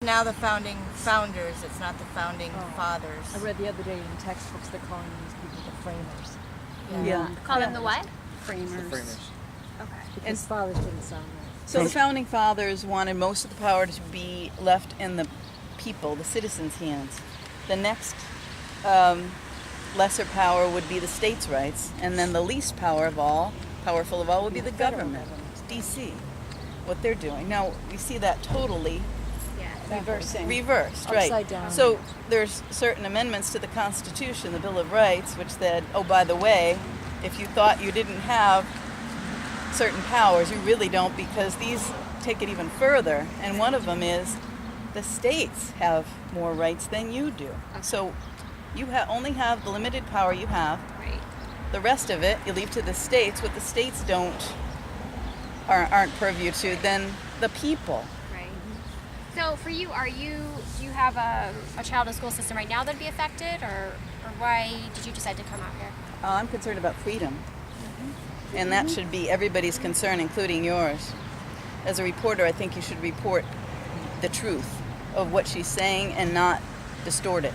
now the founding founders. It's not the founding fathers. I read the other day in textbooks they're calling these people the framers. Yeah. Call them the what? Framers. Okay. Because fathers didn't sound right. So the founding fathers wanted most of the power to be left in the people, the citizens' hands. The next lesser power would be the states' rights, and then the least powerful of all, would be the government, DC, what they're doing. Now, we see that totally reversed, right? Upside down. So there's certain amendments to the Constitution, the Bill of Rights, which said, oh, by the way, if you thought you didn't have certain powers, you really don't, because these take it even further. And one of them is the states have more rights than you do. So you only have the limited power you have. Right. The rest of it you leave to the states. What the states aren't purview to, then the people. Right. So for you, do you have a child in the school system right now that'd be affected, or why did you decide to come out here? I'm concerned about freedom. And that should be everybody's concern, including yours. As a reporter, I think you should report the truth of what she's saying and not distort it.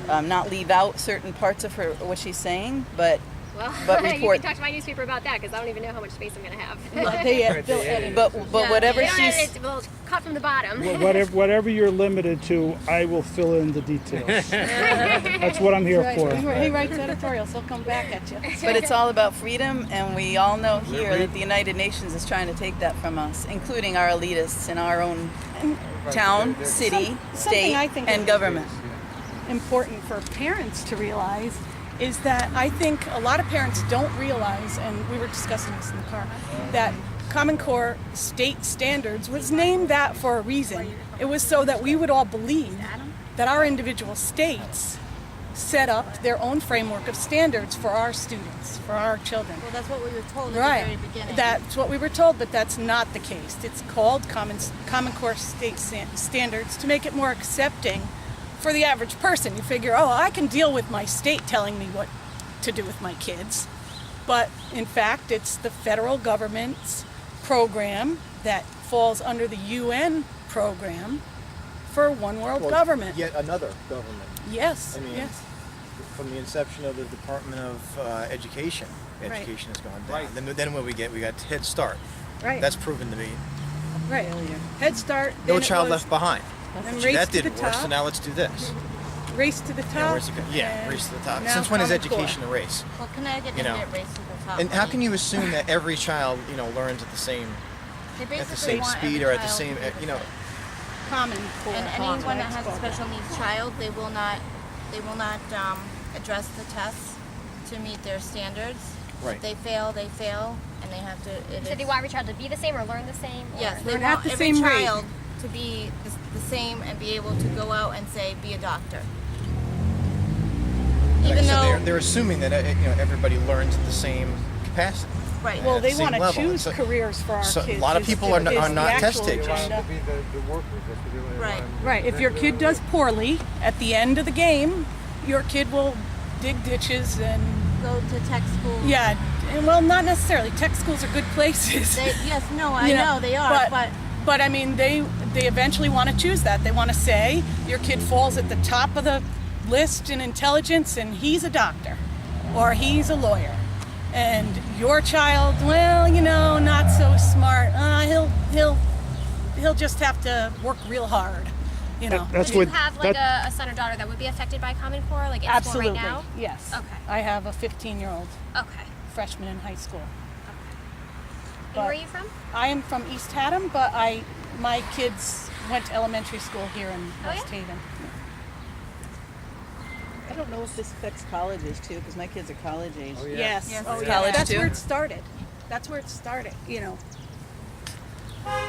Not leave out certain parts of what she's saying, but Well, report. you can talk to my newspaper about that, because I don't even know how much space I'm going to have. But whatever she's... Well, cut from the bottom. Well, whatever you're limited to, I will fill in the details. That's what I'm here for. He writes editorials, he'll come back at you. But it's all about freedom, and we all know here that the United Nations is trying to take that from us, including our elitists in our own town, city, state, I think and government. Important for parents to realize is that I think a lot of parents don't realize, and we were discussing this in the car, that Common Core state standards was named that for a reason. It was so that we would all believe that our individual states set up their own framework of standards for our students, for our children. Well, that's what we were told at Right. the very beginning. That's what we were told, but that's not the case. It's called Common Core state standards to make it more accepting for the average person. You figure, oh, I can deal with my state telling me what to do with my kids. But in fact, it's the federal government's program that falls under the UN program for one world government. Yet another government. Yes, I mean, yes. From the inception of the Department of Education has gone down. Then what we got Head Start. Right. That's proven to be Right. Head Start. no then it child was left behind. then Gee, Race that to the didn't work, so Top. now let's do this. Race to the Yeah, top. race to the top. now Since when is Common Core. education a race? Well, Connecticut You know. didn't get race to the top. And how can you assume that every child, learns at the same They at the basically same want speed every or at the child same, to be the same. Common Core. And anyone that has a special needs child, they will not address the tests to meet their standards. Right. If they fail, and they have to. So they want every child to be the same or learn the same? Or? Yes, they Learn at want the every same rate. child to be the same and be able to go out and say, be a doctor. Like I Even said, though, they're assuming that everybody learns at the same capacity. right. Well, at they the same want to level. choose So- careers for our so kids. a lot of is people the- are not- is are the not actual test takers. agenda. To be the workers. That's what they Right. Right. If your kid does poorly, at the end of the game, your kid will dig ditches and go to tech school. yeah. And well, not necessarily. Tech schools are good places. Yes, no, I You know they are, but I mean, they eventually want to choose that. They want to say your kid falls at the top of the list in intelligence, and he's a doctor, or he's a lawyer, and your child, well, not so smart. He'll just have to work real hard. That's Do you what. have like a son or daughter that would be affected by Common Core, like in Absolutely, school right now? yes. Okay. I have a 15-year-old Okay. freshman in high school. And But- where are you from? I am from East Haddam, but my kids went to elementary school here in Oh, West yeah? Haven. I don't know if this affects colleges too, because my kids are college age. Oh, yeah. Yes. Yes. Oh, yeah. College That's too? where it started. That's where it started.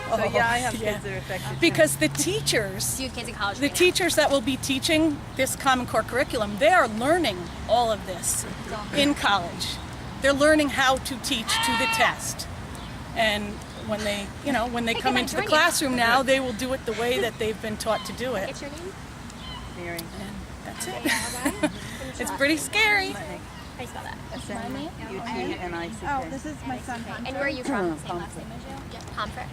So yeah, I have yeah. kids that are affected too. Because the teachers, Do you have kids in college the right now? teachers that will be teaching this Common Core curriculum, they are learning all of this in college. They're learning how to teach to the test. And when they, when they come I into the join you. classroom now, they will do it the way that they've been taught to do it. What's your name? Mary. And that's it. It's pretty scary. How do you spell that? S-M-U-T-N-I-C-K. Oh, this is my son. And where are you from? Same last name as you? Yeah. Pomfret.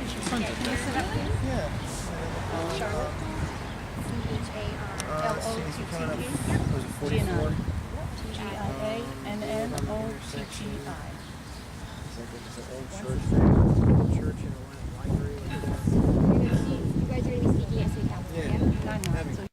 Can you sit up, please? Yeah. Charlotte? Stacy coming up. Was it 44? Giannotti. It's an old Church, church and a library. You guys are going to be speaking at City Council, Yeah. yeah? I know.